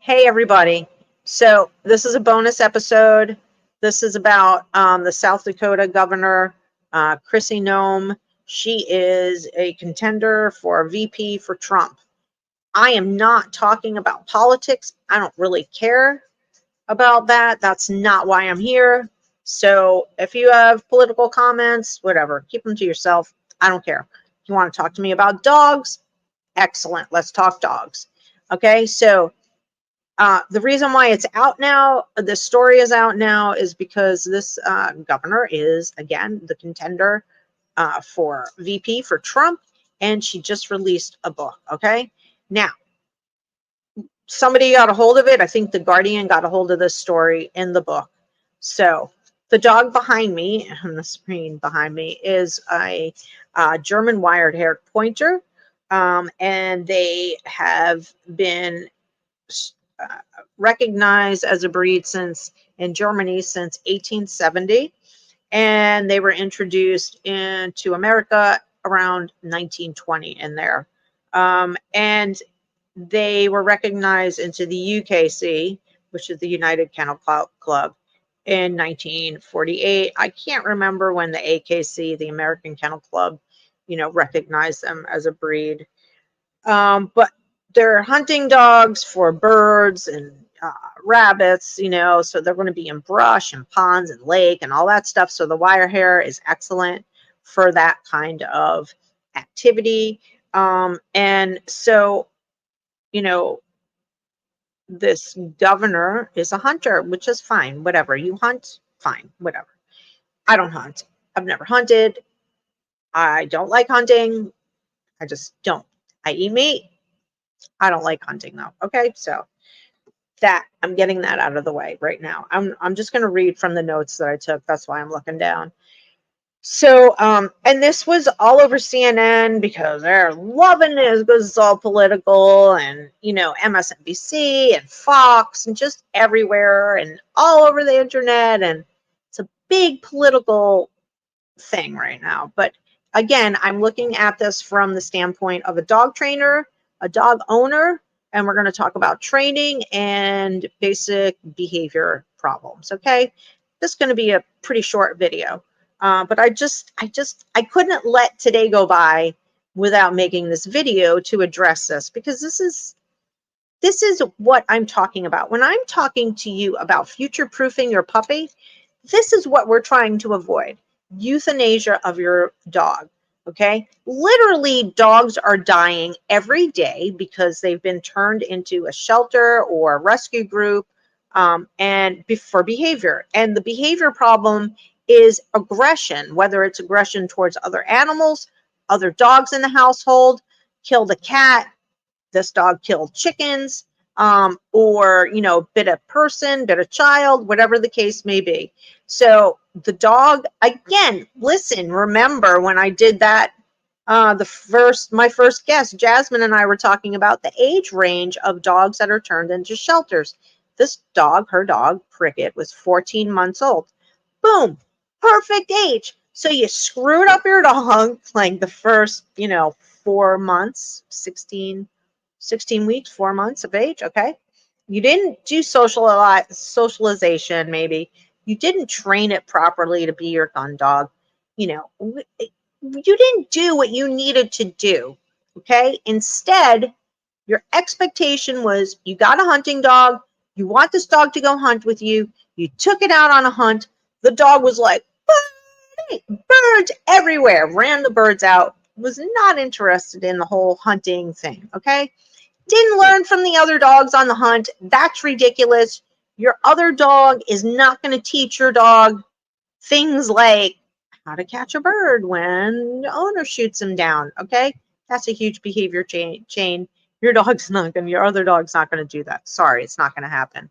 Hey, everybody. So this is a bonus episode. This is about the South Dakota governor, Kristi Noem. She is a contender for VP for Trump. I am not talking about politics. I don't really care about that. That's not why I'm here. So if you have political comments, whatever, keep them to yourself. I don't care. If you want to talk to me about dogs, excellent. Let's talk dogs. Okay, so the reason why it's out now, the story is out now, is because this governor is, again, the contender for VP for Trump, and she just released a book, okay? Now, somebody got a hold of it. I think The Guardian got a hold of this story in the book. So the dog behind me, on the screen behind me, is a German wired-haired pointer, and they have been recognized as a breed in Germany since 1870, and they were introduced into America around 1920 in there. And they were recognized into the UKC, which is the United Kennel Club, in 1948. I can't remember when the AKC, the American Kennel Club, recognized them as a breed. But they're hunting dogs for birds and rabbits, so they're going to be in brush and ponds and lake and all that stuff. So the wire hair is excellent for that kind of activity. And so, this governor is a hunter, which is fine. Whatever. You hunt, fine, whatever. I don't hunt. I've never hunted. I don't like hunting. I just don't. I eat meat. I don't like hunting though. Okay, so that I'm getting that out of the way right now. I'm just going to read from the notes that I took. That's why I'm looking down. So, and this was all over CNN because they're loving it because it's all political, and MSNBC and Fox and just everywhere and all over the internet, and it's a big political thing right now. But again, I'm looking at this from the standpoint of a dog trainer, a dog owner, and we're going to talk about training and basic behavior problems. Okay, this is going to be a pretty short video, but I couldn't let today go by without making this video to address this, because this is what I'm talking about. When I'm talking to you about future-proofing your puppy, this is what we're trying to avoid: euthanasia of your dog. Okay, literally dogs are dying every day because they've been turned into a shelter or a rescue group, and for behavior. And the behavior problem is aggression, whether it's aggression towards other animals, other dogs in the household. Killed a cat, this dog killed chickens, or bit a person, bit a child, whatever the case may be. So the dog, again, listen, remember when I did that, my first guest, Jasmine, and I were talking about the age range of dogs that are turned into shelters. This dog, her dog, Cricket, was 14 months old. Boom, perfect age. So you screwed up your dog like the first, 4 months, 16 weeks, 4 months of age. Okay. You didn't do socialization, maybe. You didn't train it properly to be your gun dog. You didn't do what you needed to do. Okay. Instead, your expectation was you got a hunting dog. You want this dog to go hunt with you. You took it out on a hunt. The dog was like, birds everywhere, ran the birds out, was not interested in the whole hunting thing. Okay. Didn't learn from the other dogs on the hunt. That's ridiculous. Your other dog is not going to teach your dog things like how to catch a bird when the owner shoots him down. Okay, that's a huge behavior chain. Your other dog's not going to do that. Sorry, it's not going to happen.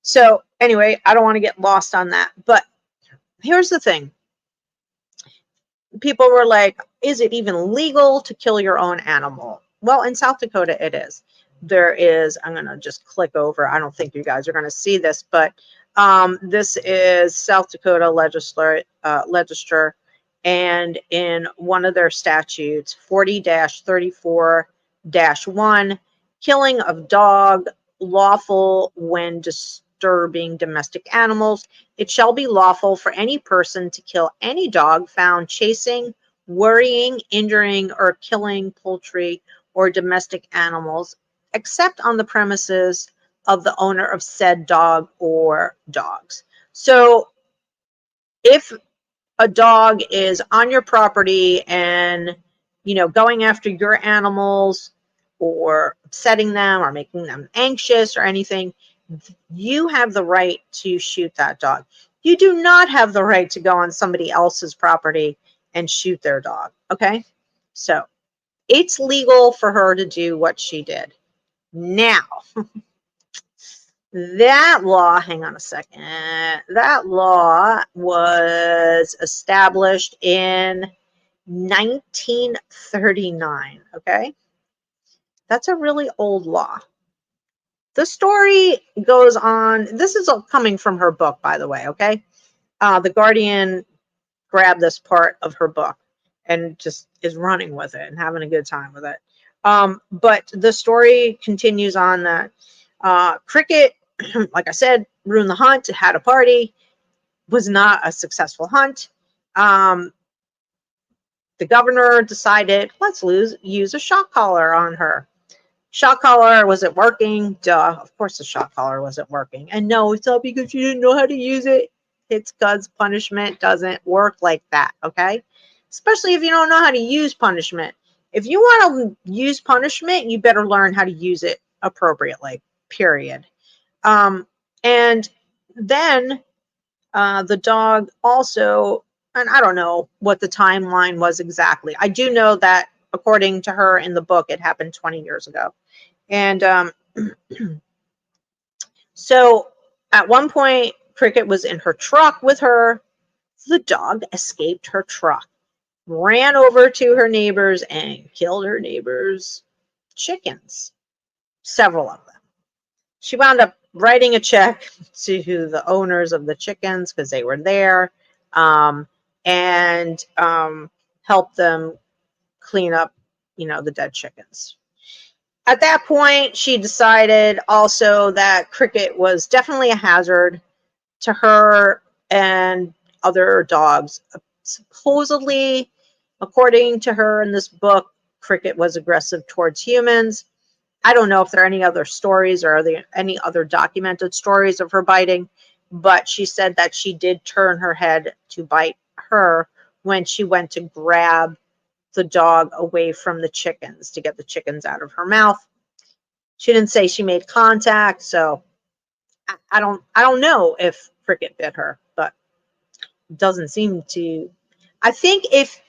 So anyway, I don't want to get lost on that. But here's the thing. People were like, is it even legal to kill your own animal? Well, in South Dakota, it is. There is, I'm going to just click over. I don't think you guys are going to see this, but this is South Dakota legislature, and in one of their statutes, 40-34-1, killing of dog lawful when disturbing domestic animals. It shall be lawful for any person to kill any dog found chasing, worrying, injuring, or killing poultry or domestic animals, except on the premises of the owner of said dog or dogs. So if a dog is on your property and, going after your animals or upsetting them or making them anxious or anything, you have the right to shoot that dog. You do not have the right to go on somebody else's property and shoot their dog. Okay. So it's legal for her to do what she did. Now, that law, hang on a second, that law was established in 1939, okay? That's a really old law. The story goes on, this is all coming from her book, by the way, okay? The Guardian grabbed this part of her book and just is running with it and having a good time with it. But the story continues on that Cricket, like I said, ruined the hunt, had a party, was not a successful hunt. The governor decided, let's use a shock collar on her. Shock collar wasn't working. Duh, of course the shock collar wasn't working. And no, it's not because you didn't know how to use it. It's because punishment doesn't work like that, okay? Especially if you don't know how to use punishment. If you want to use punishment, you better learn how to use it appropriately, period. And then the dog also, and I don't know what the timeline was exactly. I do know that according to her in the book, it happened 20 years ago. And so at one point, Cricket was in her truck with her. The dog escaped her truck, ran over to her neighbors and killed her neighbors' chickens, several of them. She wound up writing a check to the owners of the chickens because they were there, and helped them clean up, the dead chickens. At that point, she decided also that Cricket was definitely a hazard to her and other dogs. Supposedly, according to her in this book, Cricket was aggressive towards humans. I don't know if there are any other stories or are there any other documented stories of her biting, but she said that she did turn her head to bite her when she went to grab the dog away from the chickens to get the chickens out of her mouth. She didn't say she made contact, so I don't know if Cricket bit her, but it doesn't seem to. I think if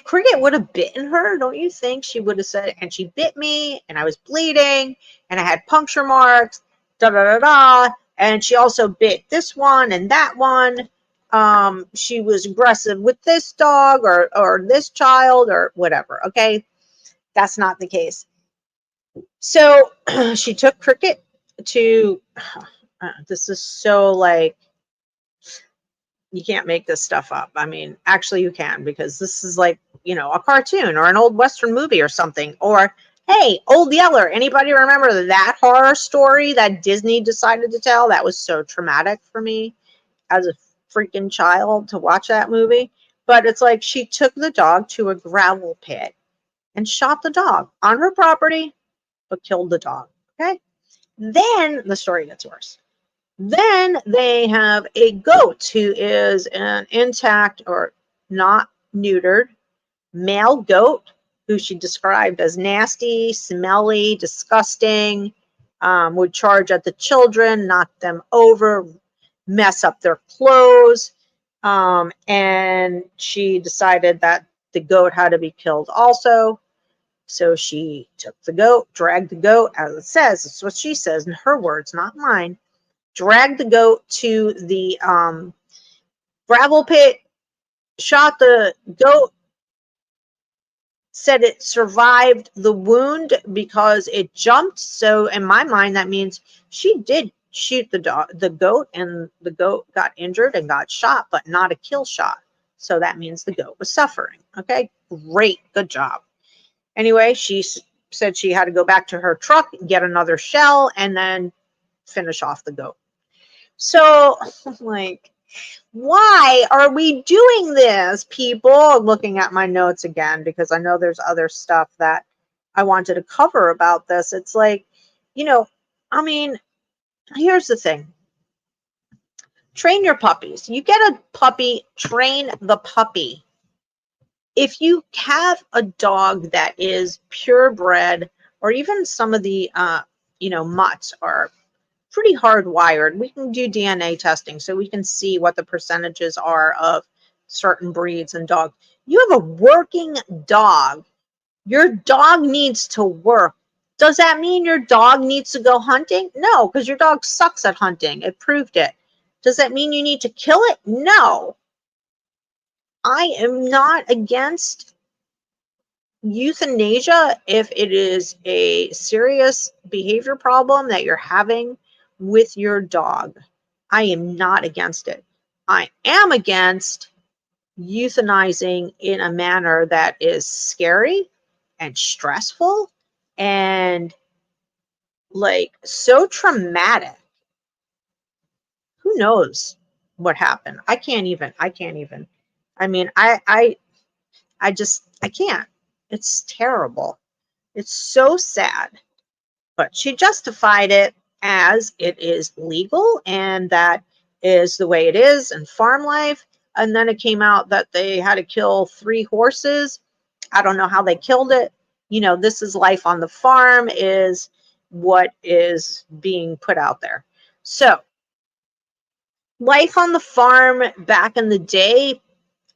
Cricket would have bitten her, don't you think she would have said, and she bit me and I was bleeding and I had puncture marks, da da da da, and she also bit this one and that one. She was aggressive with this dog or this child or whatever. Okay. That's not the case. So she took Cricket to, this is so like, you can't make this stuff up. I mean, actually you can, because this is like, a cartoon or an old Western movie or something. Or, hey, Old Yeller. Anybody remember that horror story that Disney decided to tell? That was so traumatic for me as a freaking child to watch that movie. But it's like she took the dog to a gravel pit and shot the dog on her property, but killed the dog. Okay. Then the story gets worse. Then they have a goat who is an intact or not neutered male goat who she described as nasty, smelly, disgusting, would charge at the children, knock them over, mess up their clothes. And she decided that the goat had to be killed also. So she took the goat, dragged the goat, as it says, it's what she says in her words, not mine, dragged the goat to the gravel pit, shot the goat, said it survived the wound because it jumped. So in my mind, that means she did shoot the goat, and the goat got injured and got shot, but not a kill shot. So that means the goat was suffering. Okay, great, good job. Anyway, she said she had to go back to her truck, get another shell, and then finish off the goat. So, like, why are we doing this, people? I'm looking at my notes again because I know there's other stuff that I wanted to cover about this. It's like, I mean, here's the thing. Train your puppies. You get a puppy, train the puppy. If you have a dog that is purebred, or even some of the, mutts are pretty hardwired, we can do DNA testing so we can see what the percentages are of certain breeds and dogs. You have a working dog. Your dog needs to work. Does that mean your dog needs to go hunting? No, because your dog sucks at hunting. It proved it. Does that mean you need to kill it? No. I am not against euthanasia if it is a serious behavior problem that you're having with your dog. I am not against it. I am against euthanizing in a manner that is scary and stressful and like so traumatic. Who knows what happened? I can't even. I mean, I can't. It's terrible. It's so sad. But she justified it as it is legal and that is the way it is in farm life. And then it came out that they had to kill 3 horses. I don't know how they killed it. This is life on the farm is what is being put out there. So life on the farm back in the day,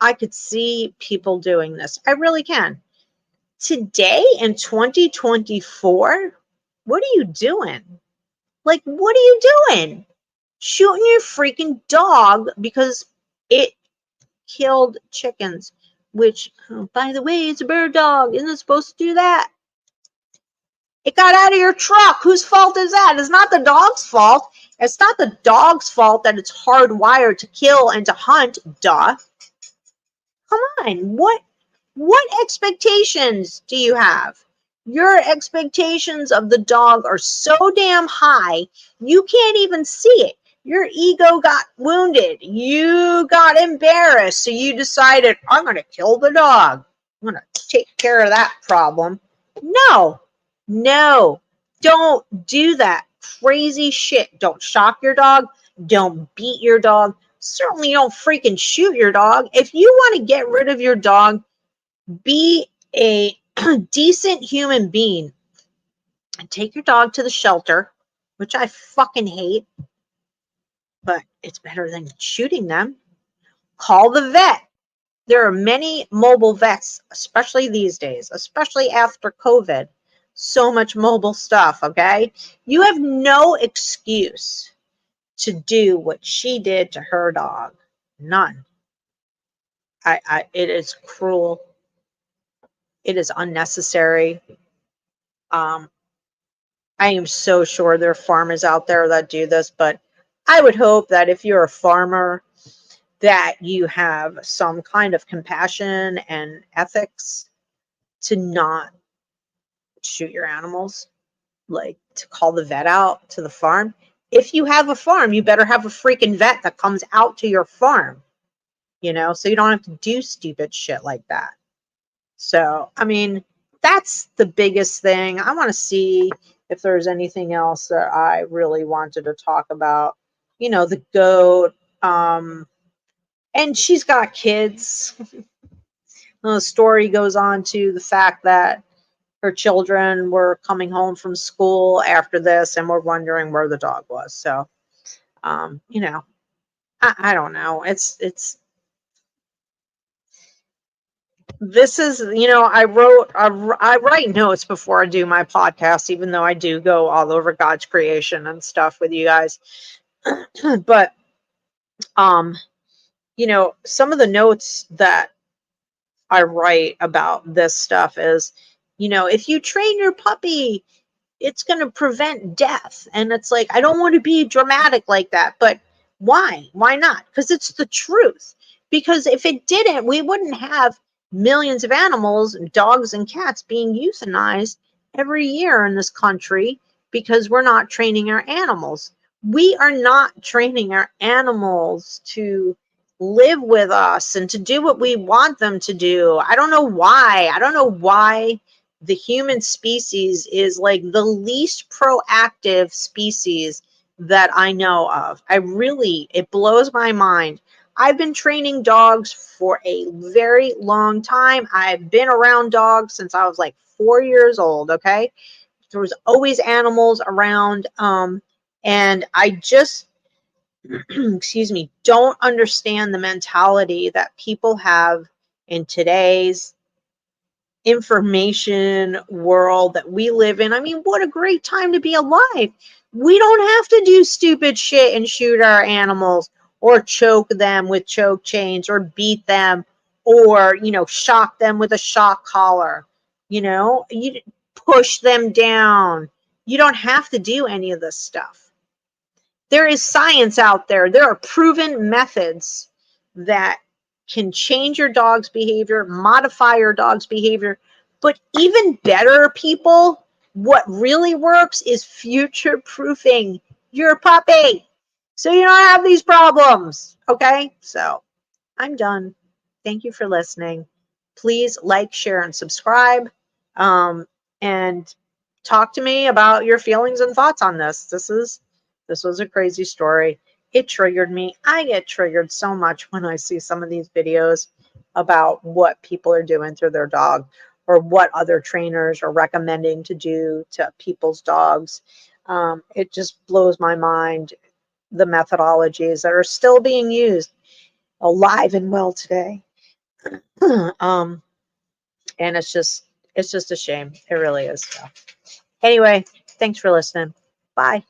I could see people doing this. I really can. Today in 2024, what are you doing? Like, what are you doing? Shooting your freaking dog because it killed chickens, which, oh, by the way, it's a bird dog. Isn't it supposed to do that? It got out of your truck. Whose fault is that? It's not the dog's fault. It's not the dog's fault that it's hardwired to kill and to hunt. Duh. Come on. What expectations do you have? Your expectations of the dog are so damn high, you can't even see it. Your ego got wounded. You got embarrassed. So you decided, I'm going to kill the dog. I'm going to take care of that problem. No, don't do that crazy shit. Don't shock your dog. Don't beat your dog. Certainly don't freaking shoot your dog. If you want to get rid of your dog, be a decent human being and take your dog to the shelter, which I fucking hate, but it's better than shooting them. Call the vet. There are many mobile vets, especially these days, especially after COVID. So much mobile stuff, okay? You have no excuse to do what she did to her dog. None. It is cruel. It is unnecessary. I am so sure there are farmers out there that do this, but I would hope that if you're a farmer, that you have some kind of compassion and ethics to not shoot your animals, like to call the vet out to the farm. If you have a farm, you better have a freaking vet that comes out to your farm, so you don't have to do stupid shit like that. So, I mean, that's the biggest thing. I want to see if there's anything else that I really wanted to talk about. The goat. And she's got kids. The story goes on to the fact that her children were coming home from school after this and were wondering where the dog was. So, I don't know. This is, I write notes before I do my podcast, even though I do go all over God's creation and stuff with you guys. But, some of the notes that I write about this stuff is, if you train your puppy, it's going to prevent death. And it's like, I don't want to be dramatic like that, but why? Why not? Because it's the truth. Because if it didn't, we wouldn't have millions of animals, dogs and cats being euthanized every year in this country because we're not training our animals. We are not training our animals to live with us and to do what we want them to do. I don't know why. I don't know why the human species is like the least proactive species that I know of. It blows my mind. I've been training dogs for a very long time. I've been around dogs since I was like 4 years old. Okay. There was always animals around. And I just, excuse me, don't understand the mentality that people have in today's information world that we live in. I mean, what a great time to be alive. We don't have to do stupid shit and shoot our animals or choke them with choke chains or beat them or, shock them with a shock collar. You push them down. You don't have to do any of this stuff. There is science out there. There are proven methods that can change your dog's behavior, modify your dog's behavior. But even better, people, what really works is future proofing your puppy so you don't have these problems. Okay? So I'm done. Thank you for listening. Please like, share, and subscribe. And talk to me about your feelings and thoughts on this. This was a crazy story. It triggered me. I get triggered so much when I see some of these videos about what people are doing to their dog or what other trainers are recommending to do to people's dogs. It just blows my mind, the methodologies that are still being used alive and well today. And it's just a shame. It really is. So. Anyway, thanks for listening. Bye.